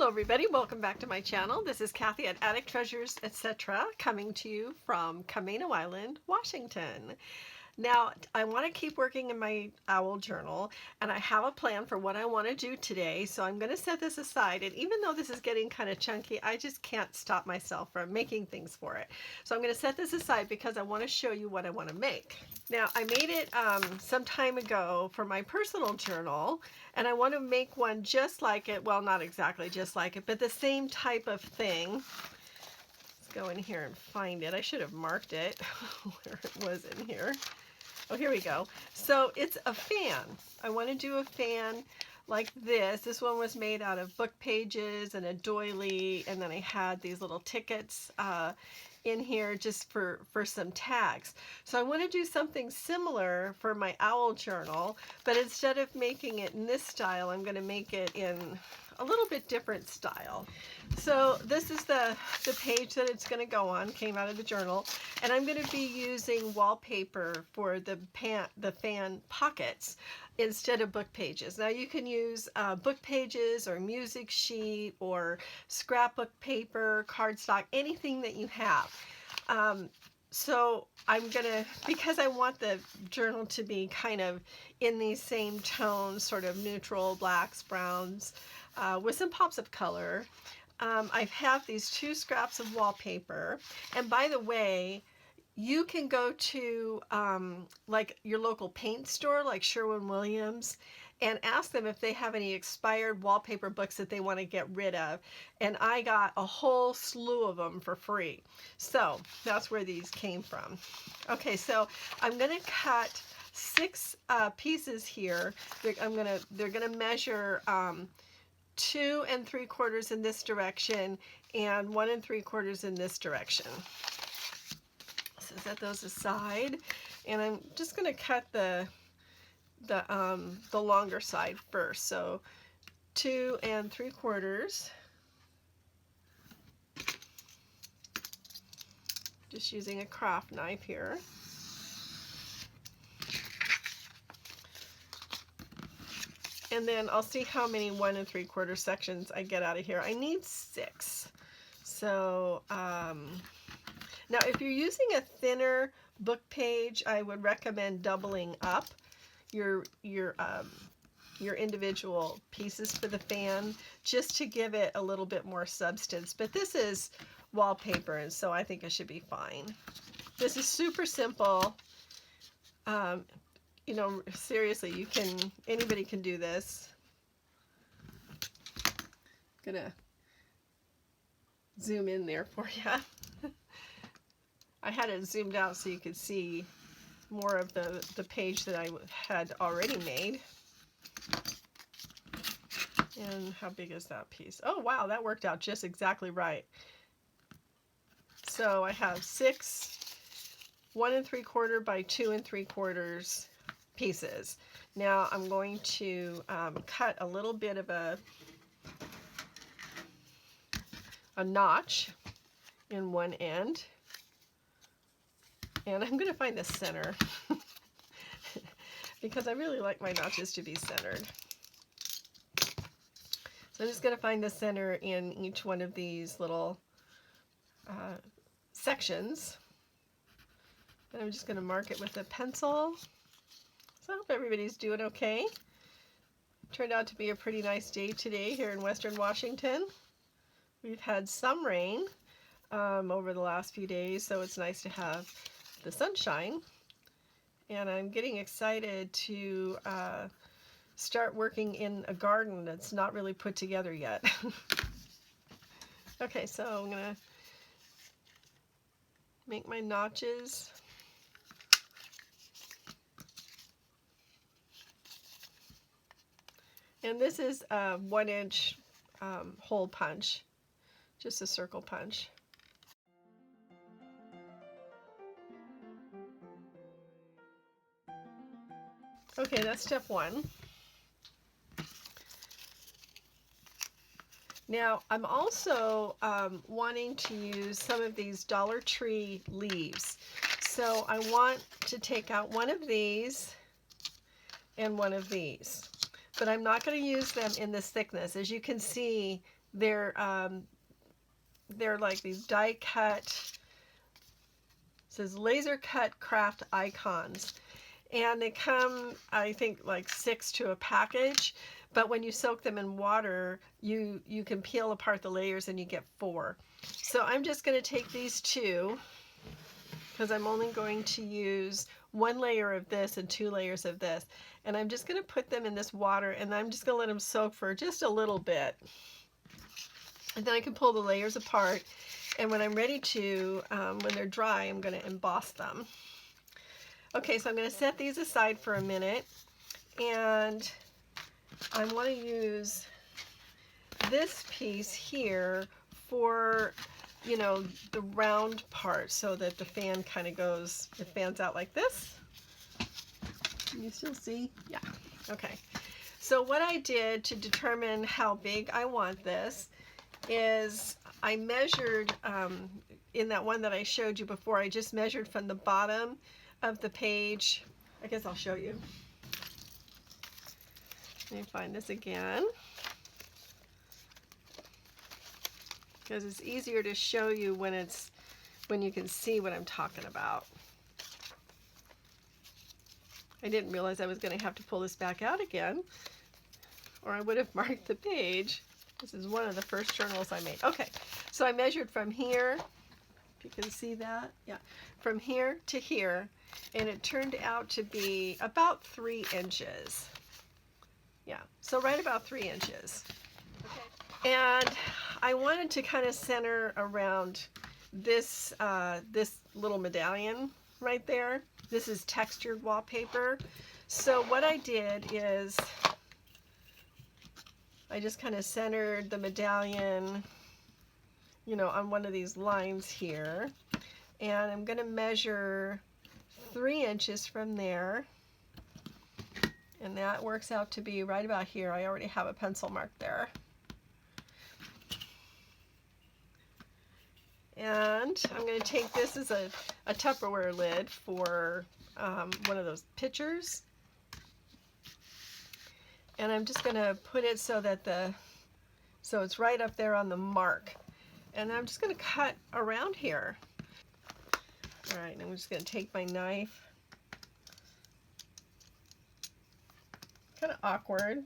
Hello everybody, welcome back to my channel. This is Kathy at Attic Treasures, etc. coming to you from Camino Island, Washington. Now, I want to keep working in my owl journal, and I have a plan for what I want to do today, so I'm going to set this aside. And even though this is getting kind of chunky, I just can't stop myself from making things for it. So I'm going to set this aside because I want to show you what I want to make. Now, I made it some time ago for my personal journal, and I want to make one just like it. Well, not exactly just like it, but the same type of thing. Let's go in here and find it. I should have marked it where it was in here. Oh, here we go. So it's a fan. I want to do a fan like this. This one was made out of book pages and a doily, and then I had these little tickets in here just for some tags. So I want to do something similar for my owl journal, but instead of making it in this style, I'm going to make it in a little bit different style. So this is the page that it's going to go on, came out of the journal, and I'm going to be using wallpaper for the fan pockets instead of book pages. Now you can use book pages or music sheet or scrapbook paper, cardstock, anything that you have. So I'm gonna, because I want the journal to be kind of in these same tones, sort of neutral, blacks, browns, with some pops of color. I have these 2 scraps of wallpaper, and by the way, you can go to like your local paint store like Sherwin-Williams and ask them if they have any expired wallpaper books that they want to get rid of, and I got a whole slew of them for free. So that's where these came from. Okay, so I'm going to cut 6 pieces here. They're gonna measure 2 3/4 in this direction and 1 3/4 in this direction. So set those aside, and I'm just going to cut the longer side first. So 2 3/4. Just using a craft knife here. And then I'll see how many 1 3/4 sections I get out of here. I need 6. So now if you're using a thinner book page, I would recommend doubling up your individual pieces for the fan, just to give it a little bit more substance. But this is wallpaper, and so I think it should be fine. This is super simple. You know, seriously, anybody can do this. I'm gonna zoom in there for you. I had it zoomed out so you could see more of the page that I had already made. And how big is that piece? Oh wow, that worked out just exactly right. So I have 6 1 3/4 by 2 3/4 pieces. Now I'm going to cut a little bit of a notch in one end, and I'm going to find the center because I really like my notches to be centered. So I'm just going to find the center in each one of these little sections, and I'm just going to mark it with a pencil. So I hope everybody's doing okay. Turned out to be a pretty nice day today here in Western Washington. We've had some rain over the last few days, so it's nice to have the sunshine. And I'm getting excited to start working in a garden that's not really put together yet. Okay, so I'm going to make my notches. And this is a 1-inch hole punch, just a circle punch. Okay, that's step 1. Now, I'm also wanting to use some of these Dollar Tree leaves. So I want to take out one of these and one of these. But I'm not going to use them in this thickness. As you can see, They're like these die cut, it says laser cut craft icons. And they come, I think, like 6 to a package. But when you soak them in water, you can peel apart the layers and you get 4. So I'm just going to take these 2, because I'm only going to use 1 layer of this and 2 layers of this. And I'm just going to put them in this water, and I'm just going to let them soak for just a little bit. And then I can pull the layers apart. And when I'm ready to, when they're dry, I'm going to emboss them. Okay, so I'm going to set these aside for a minute, and I want to use this piece here for, you know, the round part, so that the fan kind of goes, it fans out like this. Can you still see? Yeah. Okay. So what I did to determine how big I want this is I measured, in that one that I showed you before, I just measured from the bottom of the page. I guess I'll show you. Let me find this again, because it's easier to show you when you can see what I'm talking about. I didn't realize I was going to have to pull this back out again, or I would have marked the page. This is one of the first journals I made. Okay, so I measured from here, if you can see that, yeah, from here to here, and it turned out to be about 3 inches. Yeah, so right about 3 inches. Okay. And I wanted to kind of center around this, this little medallion right there. This is textured wallpaper. So what I did is I just kind of centered the medallion, you know, on one of these lines here. And I'm going to measure 3 inches from there. And that works out to be right about here. I already have a pencil mark there. And I'm going to take this as a Tupperware lid for one of those pitchers. And I'm just going to put it so that so it's right up there on the mark. And I'm just going to cut around here. All right, and I'm just going to take my knife. Kind of awkward.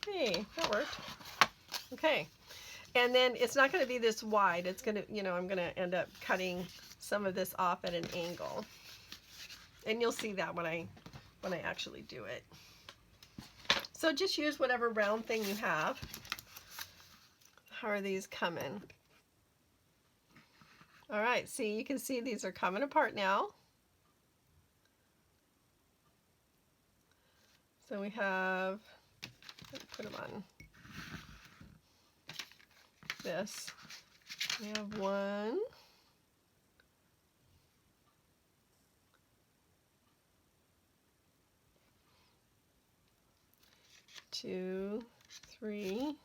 Hey, that worked. Okay. And then it's not going to be this wide. It's going to, you know, I'm going to end up cutting some of this off at an angle. And you'll see that when I actually do it. So just use whatever round thing you have. How are these coming? All right, see, you can see these are coming apart now. So we have, put them on this. We have 1, 2, 3,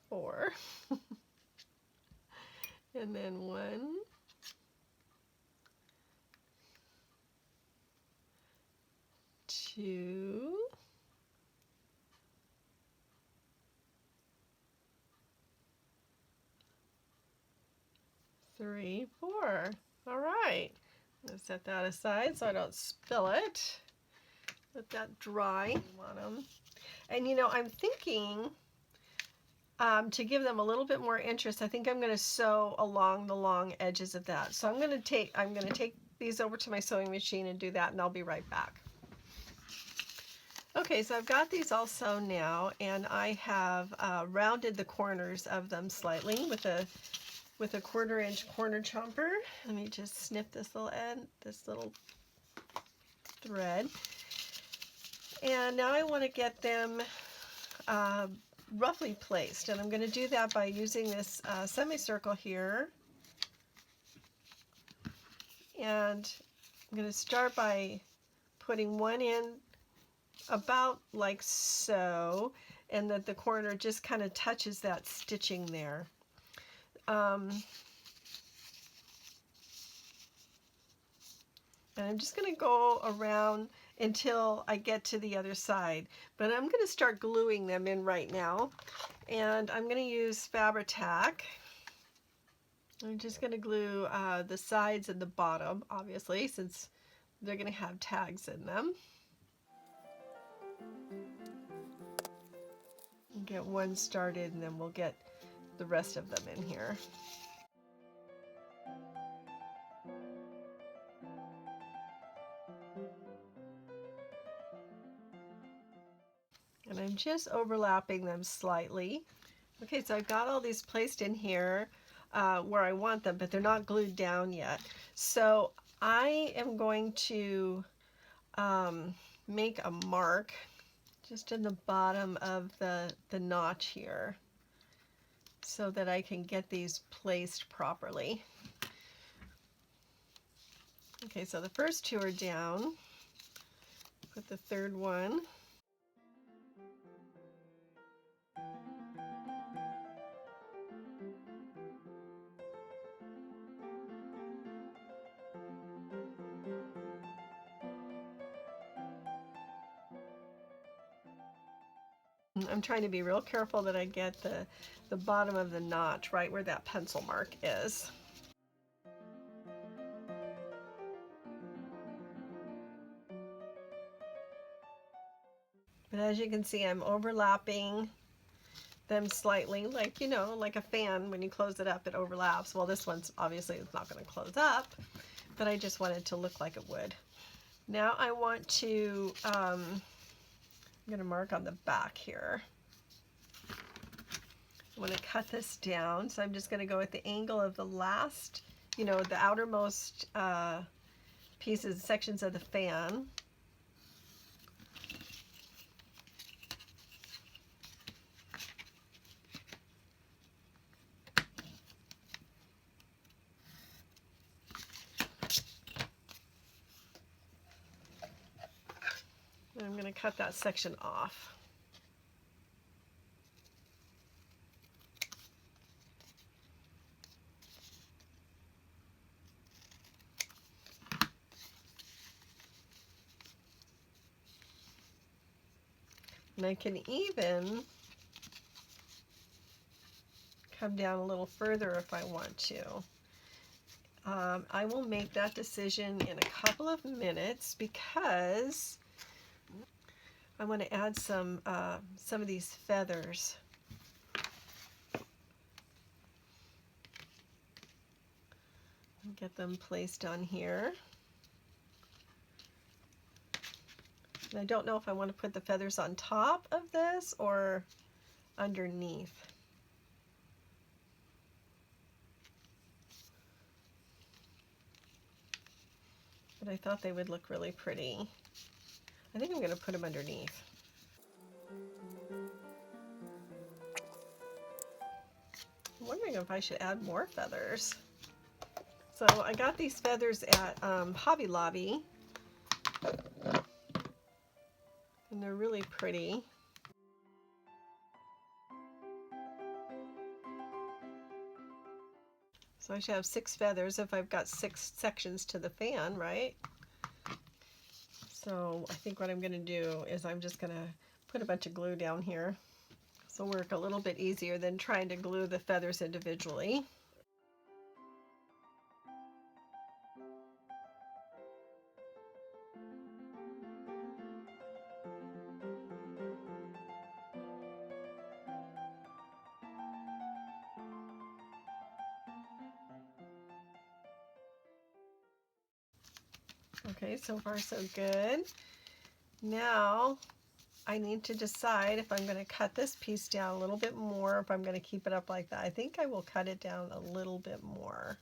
4, and then 1, 2, 3, 4. All right. I'm going to set that aside so I don't spill it. Let that dry. And you know, I'm thinking to give them a little bit more interest, I think I'm going to sew along the long edges of that. So I'm going to take these over to my sewing machine and do that, and I'll be right back. Okay, so I've got these all sewn now, and I have rounded the corners of them slightly with a 1/4 inch corner chomper. Let me just snip this little end, this little thread. And now I want to get them roughly placed, and I'm going to do that by using this semicircle here. And I'm going to start by putting one in about like so, and that the corner just kind of touches that stitching there. And I'm just going to go around until I get to the other side. But I'm going to start gluing them in right now. And I'm going to use Fabri-Tac. I'm just going to glue the sides and the bottom, obviously, since they're going to have tags in them. Get one started and then we'll get the rest of them in here. And I'm just overlapping them slightly. Okay, so I've got all these placed in here where I want them, but they're not glued down yet. So I am going to make a mark just in the bottom of the notch here so that I can get these placed properly. Okay, so the first two are down. Put the third one. I'm trying to be real careful that I get the bottom of the notch right where that pencil mark is. But as you can see, I'm overlapping them slightly, like, you know, like a fan. When you close it up, it overlaps. Well, this one's obviously it's not going to close up, but I just want it to look like it would. Now I want to, I'm going to mark on the back here. I want to cut this down, so I'm just going to go at the angle of the last, you know, the outermost pieces, sections of the fan. And I'm going to cut that section off. And I can even come down a little further if I want to. I will make that decision in a couple of minutes because I want to add some of these feathers. Get them placed on here. And I don't know if I want to put the feathers on top of this or underneath. But I thought they would look really pretty. I think I'm going to put them underneath. I'm wondering if I should add more feathers. So I got these feathers at Hobby Lobby. And they're really pretty. So I should have 6 feathers if I've got 6 sections to the fan, right? So I think what I'm going to do is I'm just going to put a bunch of glue down here. This will work a little bit easier than trying to glue the feathers individually. Okay, so far so good. Now I need to decide if I'm going to cut this piece down a little bit more, if I'm going to keep it up like that. I think I will cut it down a little bit more.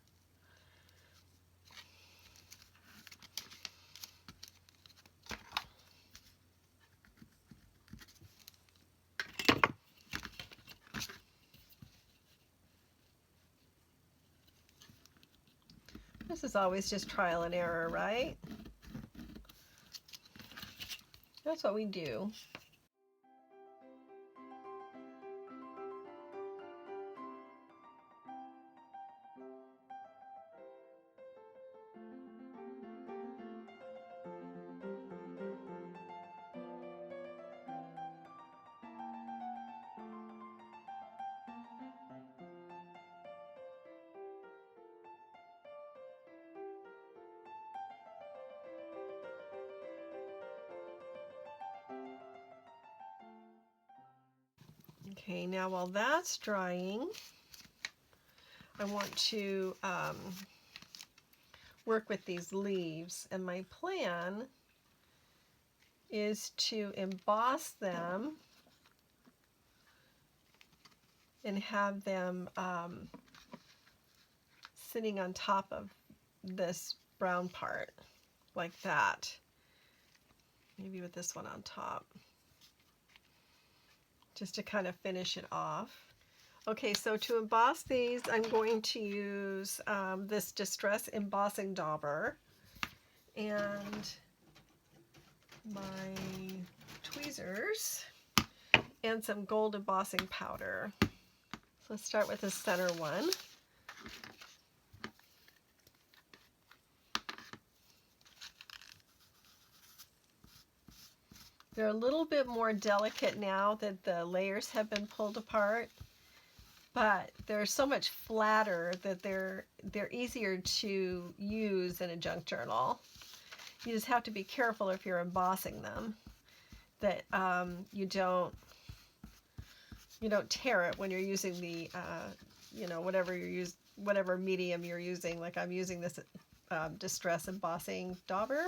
This is always just trial and error, right? That's what we do. Okay, now while that's drying, I want to work with these leaves, and my plan is to emboss them and have them sitting on top of this brown part like that. Maybe with this one on top, just to kind of finish it off. Okay, so to emboss these, I'm going to use this Distress Embossing Dauber and my tweezers and some gold embossing powder. So let's start with the center one. They're a little bit more delicate now that the layers have been pulled apart, but they're so much flatter that they're easier to use in a junk journal. You just have to be careful if you're embossing them that you don't tear it when you're using the whatever medium you're using. Like I'm using this Distress Embossing Dauber.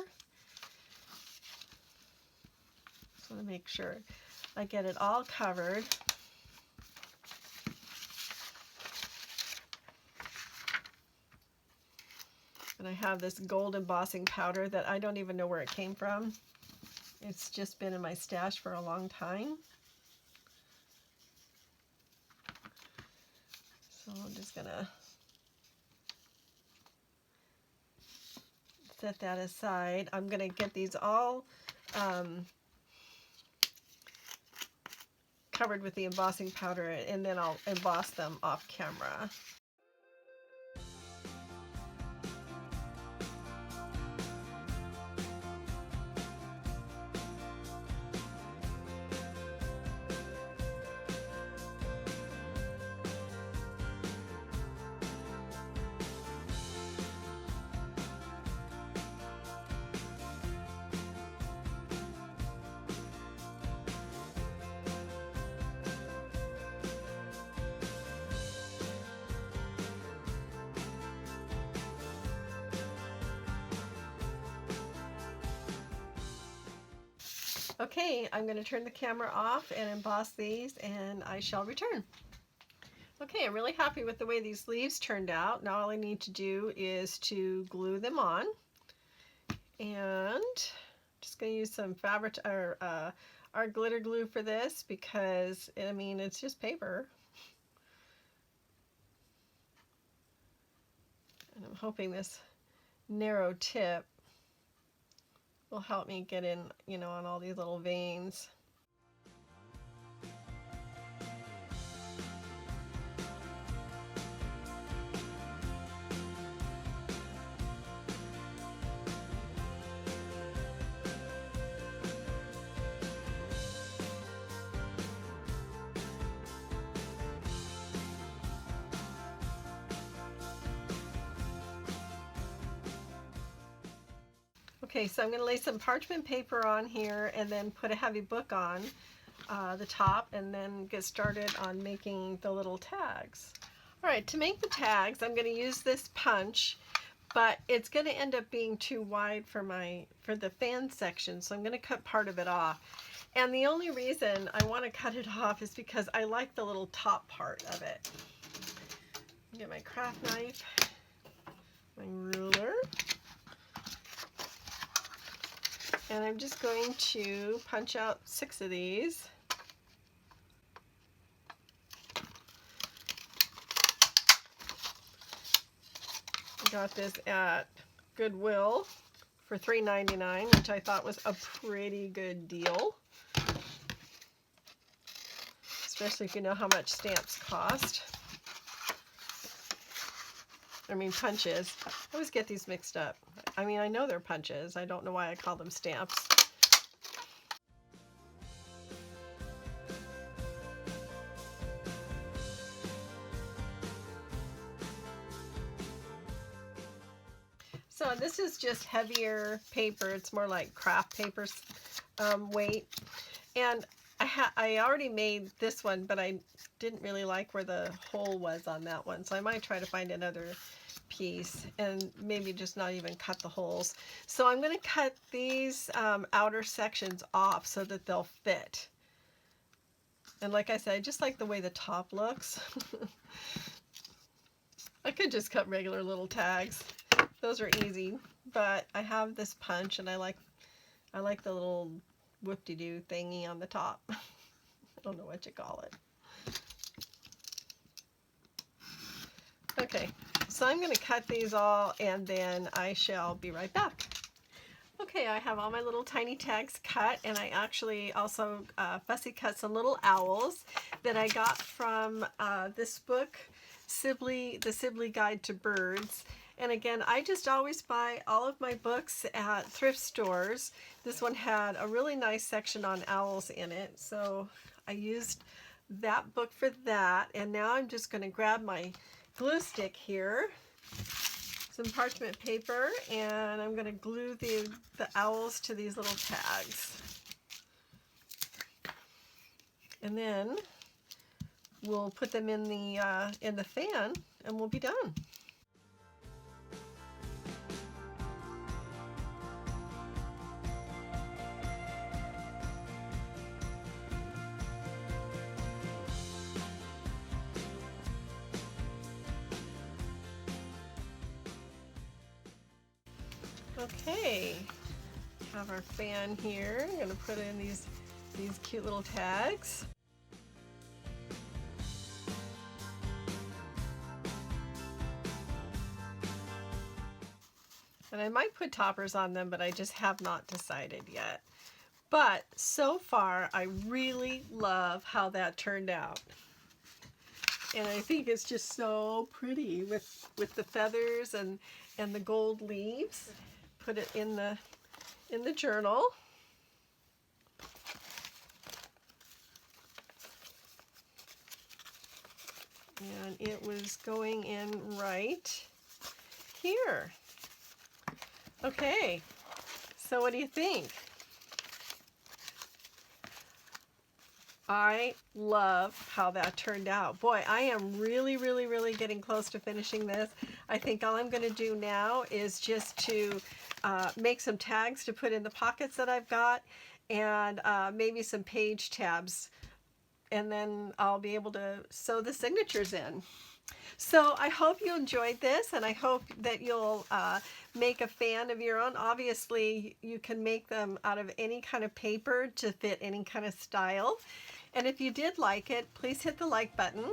Just want to make sure I get it all covered. And I have this gold embossing powder that I don't even know where it came from. It's just been in my stash for a long time. So I'm just gonna set that aside. I'm gonna get these all covered with the embossing powder, and then I'll emboss them off camera. Okay, I'm going to turn the camera off and emboss these, and I shall return. Okay, I'm really happy with the way these leaves turned out. Now all I need to do is to glue them on, and I'm just going to use some fabric or our glitter glue for this because I mean it's just paper, and I'm hoping this narrow tip will help me get in, on all these little veins. Okay, so I'm going to lay some parchment paper on here and then put a heavy book on the top and then get started on making the little tags. All right, to make the tags, I'm going to use this punch, but it's going to end up being too wide for the fan section, so I'm going to cut part of it off. And the only reason I want to cut it off is because I like the little top part of it. Get my craft knife, my ruler. And I'm just going to punch out 6 of these. I got this at Goodwill for $3.99, which I thought was a pretty good deal. Especially if you know how much stamps cost. I mean punches. I always get these mixed up. I mean, I know they're punches. I don't know why I call them stamps. So this is just heavier paper. It's more like craft paper weight. And I already made this one, but I didn't really like where the hole was on that one, so I might try to find another piece and maybe just not even cut the holes. So I'm going to cut these outer sections off so that they'll fit. And like I said, I just like the way the top looks. I could just cut regular little tags. Those are easy, but I have this punch and I like the little whoop-de-doo thingy on the top. I don't know what you call it. Okay, so I'm going to cut these all and then I shall be right back. Okay, I have all my little tiny tags cut, and I actually also fussy cut some little owls that I got from this book, The Sibley Guide to Birds. And again, I just always buy all of my books at thrift stores. This one had a really nice section on owls in it, so I used that book for that. And now I'm just going to grab my glue stick here, some parchment paper, and I'm going to glue the owls to these little tags. And then we'll put them in the fan and we'll be done. Okay, have our fan here. I'm going to put in these cute little tags. And I might put toppers on them, but I just have not decided yet. But so far, I really love how that turned out. And I think it's just so pretty with the feathers and the gold leaves. Put it in the journal. And it was going in right here. Okay, so what do you think? I love how that turned out. Boy, I am really, really, really getting close to finishing this. I think all I'm going to do now is just to make some tags to put in the pockets that I've got, and maybe some page tabs, and then I'll be able to sew the signatures in. So I hope you enjoyed this, and I hope that you'll make a fan of your own. Obviously, you can make them out of any kind of paper to fit any kind of style. And if you did like it, please hit the like button.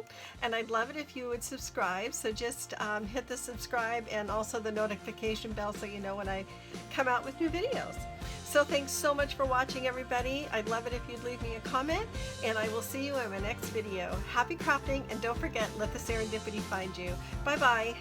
And I'd love it if you would subscribe. So just hit the subscribe and also the notification bell so you know when I come out with new videos. So thanks so much for watching, everybody. I'd love it if you'd leave me a comment, and I will see you in my next video. Happy crafting, and don't forget, let the serendipity find you. Bye-bye.